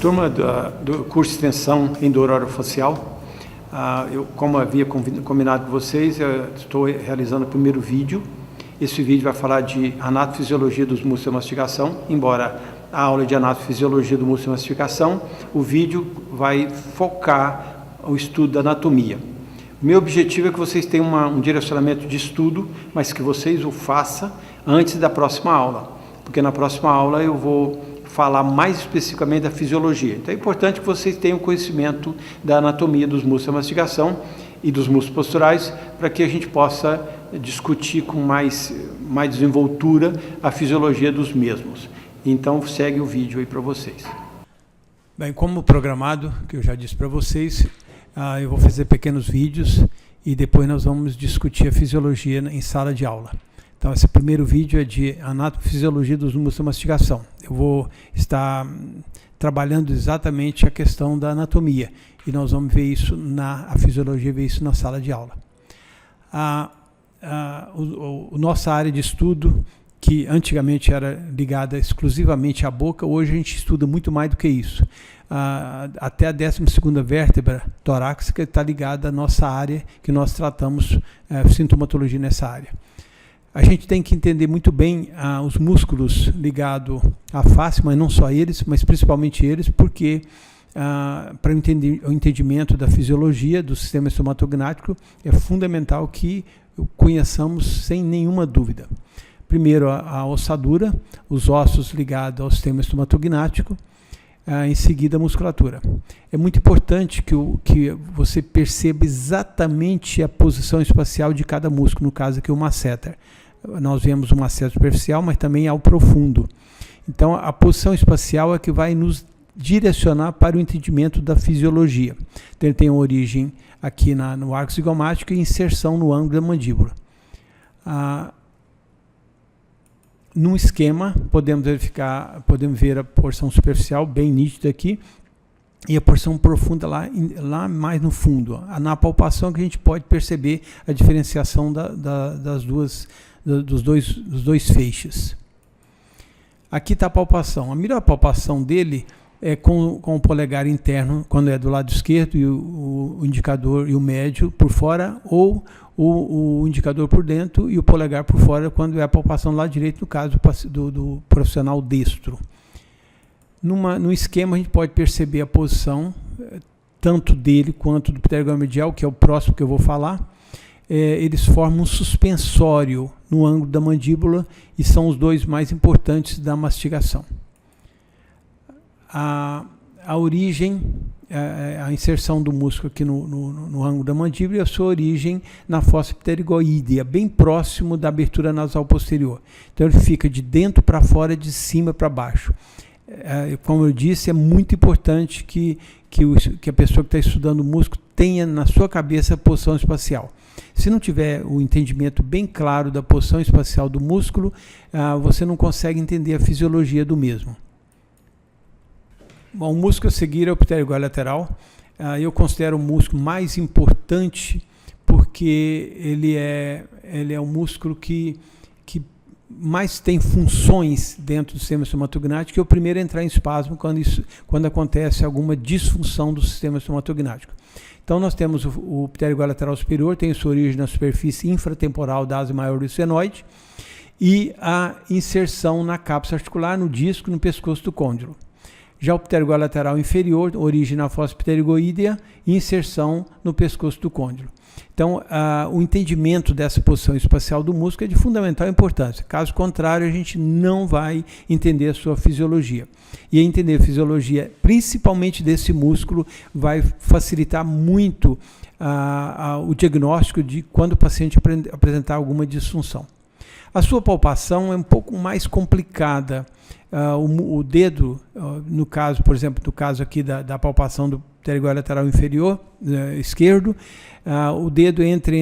Turma do curso de extensão em dor orofacial, como havia combinado com vocês, eu estou realizando o primeiro vídeo. Esse vídeo vai falar de anatofisiologia dos músculos de mastigação, embora a aula de anatofisiologia do músculo de mastigação, o vídeo vai focar o estudo da anatomia. O meu objetivo é que vocês tenham um direcionamento de estudo, mas que vocês o façam antes da próxima aula, porque na próxima aula eu vou falar mais especificamente da fisiologia. Então é importante que vocês tenham conhecimento da anatomia dos músculos de mastigação e dos músculos posturais, para que a gente possa discutir com mais desenvoltura a fisiologia dos mesmos. Então segue o vídeo aí para vocês. Bem, como programado, que eu já disse para vocês, eu vou fazer pequenos vídeos e depois nós vamos discutir a fisiologia em sala de aula. Então, esse primeiro vídeo é de anatofisiologia dos músculos de mastigação. Eu vou estar trabalhando exatamente a questão da anatomia e nós vamos ver isso a fisiologia, ver isso na sala de aula. Nossa área de estudo, que antigamente era ligada exclusivamente à boca, hoje a gente estuda muito mais do que isso. Até a 12ª vértebra torácica está ligada à nossa área, que nós tratamos sintomatologia nessa área. A gente tem que entender muito bem os músculos ligados à face, mas não só eles, mas principalmente eles, porque para o entendimento da fisiologia do sistema estomatognático é fundamental que conheçamos sem nenhuma dúvida. Primeiro a ossadura, os ossos ligados ao sistema estomatognático, em seguida a musculatura. É muito importante que você perceba exatamente a posição espacial de cada músculo, no caso aqui o masseter. Nós vemos o masseter superficial, mas também ao profundo. Então a posição espacial é que vai nos direcionar para o entendimento da fisiologia. Então ele tem uma origem aqui no arco zigomático e inserção no ângulo da mandíbula. Num esquema, podemos ver a porção superficial bem nítida aqui e a porção profunda lá mais no fundo. Na palpação que a gente pode perceber a diferenciação dos dois feixes. Aqui está a palpação. A melhor palpação dele é com o polegar interno, quando é do lado esquerdo, e o indicador e o médio por fora, ou o indicador por dentro e o polegar por fora, quando é a palpação do lado direito, no caso do profissional destro. No esquema, a gente pode perceber a posição, tanto dele quanto do pterigão medial, que é o próximo que eu vou falar. Eles formam um suspensório no ângulo da mandíbula e são os dois mais importantes da mastigação. A origem, a inserção do músculo aqui no ângulo da mandíbula e a sua origem na fossa pterigoídea, bem próximo da abertura nasal posterior. Então ele fica de dentro para fora, de cima para baixo. Como eu disse, é muito importante que a pessoa que está estudando o músculo tenha na sua cabeça a posição espacial. Se não tiver o entendimento bem claro da posição espacial do músculo, você não consegue entender a fisiologia do mesmo. Bom, o músculo a seguir é o pterigóide lateral. Eu considero o músculo mais importante porque ele é o músculo que mais tem funções dentro do sistema estomatognático, que é o primeiro a entrar em espasmo quando acontece alguma disfunção do sistema estomatognático. Então nós temos o pterigóide lateral superior, tem sua origem na superfície infratemporal da asa maior do senoide, e a inserção na cápsula articular, no disco, no pescoço do côndilo. Já o pterigóide lateral inferior, origem na fossa pterigoídea e inserção no pescoço do côndilo. Então, o entendimento dessa posição espacial do músculo é de fundamental importância. Caso contrário, a gente não vai entender a sua fisiologia. E entender a fisiologia, principalmente desse músculo, vai facilitar muito o diagnóstico de quando o paciente apresentar alguma disfunção. A sua palpação é um pouco mais complicada. O dedo, no caso, por exemplo, no caso aqui da palpação do pterigóide lateral inferior esquerdo, o dedo entre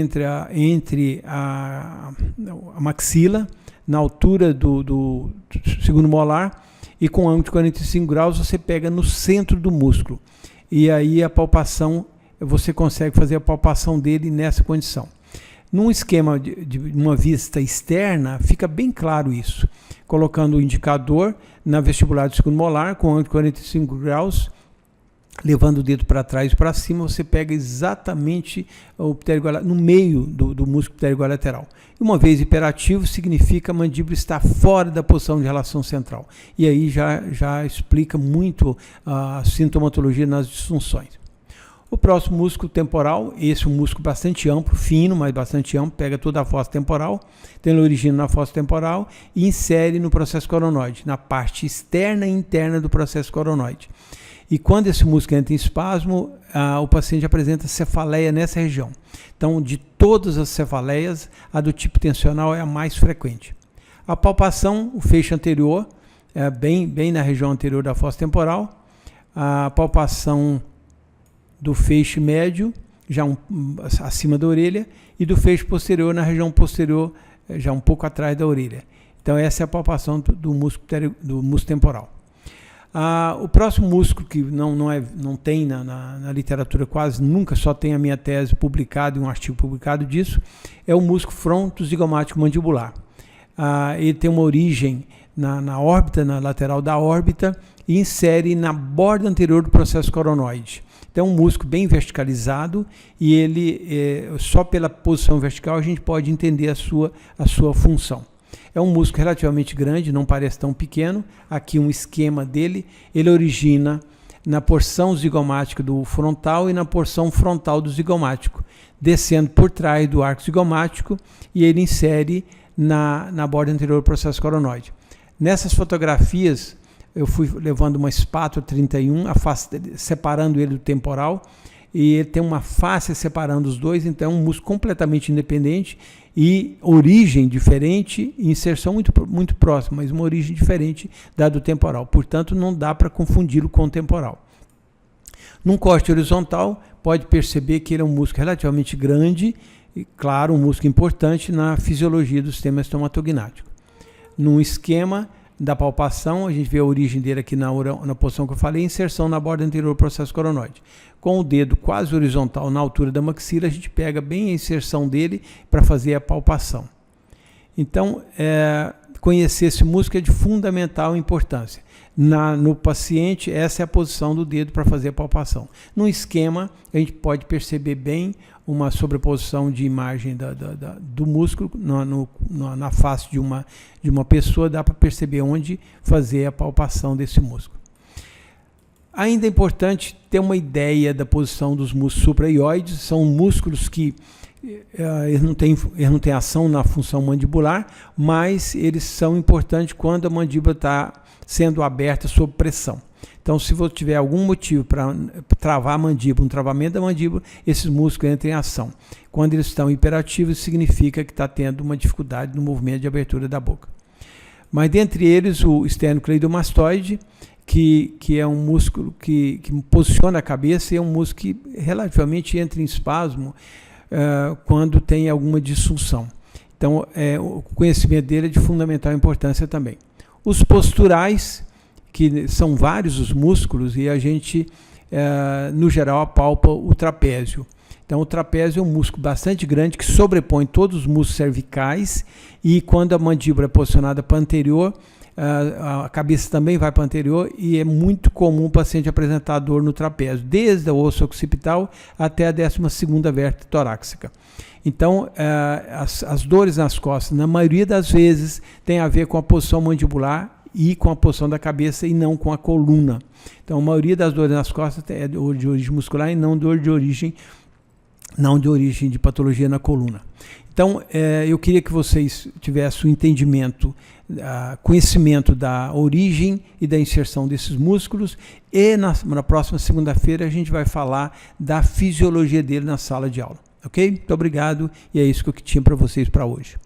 a maxila, na altura do segundo molar, e com ângulo de 45 graus você pega no centro do músculo. E aí a palpação, você consegue fazer a palpação dele nessa condição. Num esquema de uma vista externa, fica bem claro isso. colocando o indicador na vestibular do segundo molar, com ângulo de 45 graus, levando o dedo para trás e para cima, você pega exatamente o pterigolateral, no meio do músculo pterigolateral. E uma vez hiperativo, significa que a mandíbula está fora da posição de relação central. E aí já explica muito a sintomatologia nas disfunções. O próximo músculo temporal, esse é um músculo bastante amplo, fino, mas bastante amplo, pega toda a fossa temporal, tem origem na fossa temporal e insere no processo coronoide, na parte externa e interna do processo coronoide. E quando esse músculo entra em espasmo, o paciente apresenta cefaleia nessa região. Então, de todas as cefaleias, a do tipo tensional é a mais frequente. A palpação, o feixe anterior, bem na região anterior da fossa temporal. A palpação do feixe médio, já acima da orelha, e do feixe posterior na região posterior, já um pouco atrás da orelha. Então, essa é a palpação do músculo temporal. O próximo músculo, que não tem na literatura quase nunca, só tem a minha tese publicada e um artigo publicado disso, é o músculo frontozigomático mandibular. Ele tem uma origem na órbita, na lateral da órbita, e insere na borda anterior do processo coronoide. Então, é um músculo bem verticalizado e ele, só pela posição vertical, a gente pode entender a sua função. É um músculo relativamente grande, não parece tão pequeno. Aqui um esquema dele, ele origina na porção zigomática do frontal e na porção frontal do zigomático, descendo por trás do arco zigomático, e ele insere na borda anterior do processo coronoide. Nessas fotografias, eu fui levando uma espátula 31, separando ele do temporal, e ele tem uma face separando os dois, então é um músculo completamente independente e origem diferente, inserção muito próxima, mas uma origem diferente da do temporal. Portanto, não dá para confundi-lo com o temporal. Num corte horizontal, pode perceber que ele é um músculo relativamente grande e, claro, um músculo importante na fisiologia do sistema estomatognático. Num esquema da palpação, a gente vê a origem dele aqui na posição que eu falei, inserção na borda anterior do processo coronoide. Com o dedo quase horizontal na altura da maxila, a gente pega bem a inserção dele para fazer a palpação. Então, conhecer esse músculo é de fundamental importância. No paciente, essa é a posição do dedo para fazer a palpação. No esquema, a gente pode perceber bem uma sobreposição de imagem do músculo na face de uma pessoa, dá para perceber onde fazer a palpação desse músculo. Ainda é importante ter uma ideia da posição dos músculos supraioides. São músculos que eles não têm ação na função mandibular, mas eles são importantes quando a mandíbula está sendo aberta sob pressão. Então, se você tiver algum motivo para travar a mandíbula, um travamento da mandíbula, esses músculos entram em ação. Quando eles estão hiperativos, significa que está tendo uma dificuldade no movimento de abertura da boca. Mas dentre eles, o esternocleidomastoide, que é um músculo que posiciona a cabeça, e é um músculo que relativamente entra em espasmo quando tem alguma disfunção. Então, o conhecimento dele é de fundamental importância também. Os posturais, que são vários os músculos, e a gente, no geral, apalpa o trapézio. Então, o trapézio é um músculo bastante grande que sobrepõe todos os músculos cervicais, e quando a mandíbula é posicionada para anterior, a cabeça também vai para anterior, e é muito comum o paciente apresentar dor no trapézio, desde o osso occipital até a 12ª vértebra torácica. Então, as dores nas costas, na maioria das vezes, tem a ver com a posição mandibular e com a posição da cabeça, e não com a coluna. Então, a maioria das dores nas costas é dor de origem muscular e não dor de origem de patologia na coluna. Então, eu queria que vocês tivessem o entendimento, conhecimento da origem e da inserção desses músculos, e na próxima segunda-feira a gente vai falar da fisiologia dele na sala de aula. Ok? Muito obrigado, e é isso que eu tinha para vocês para hoje.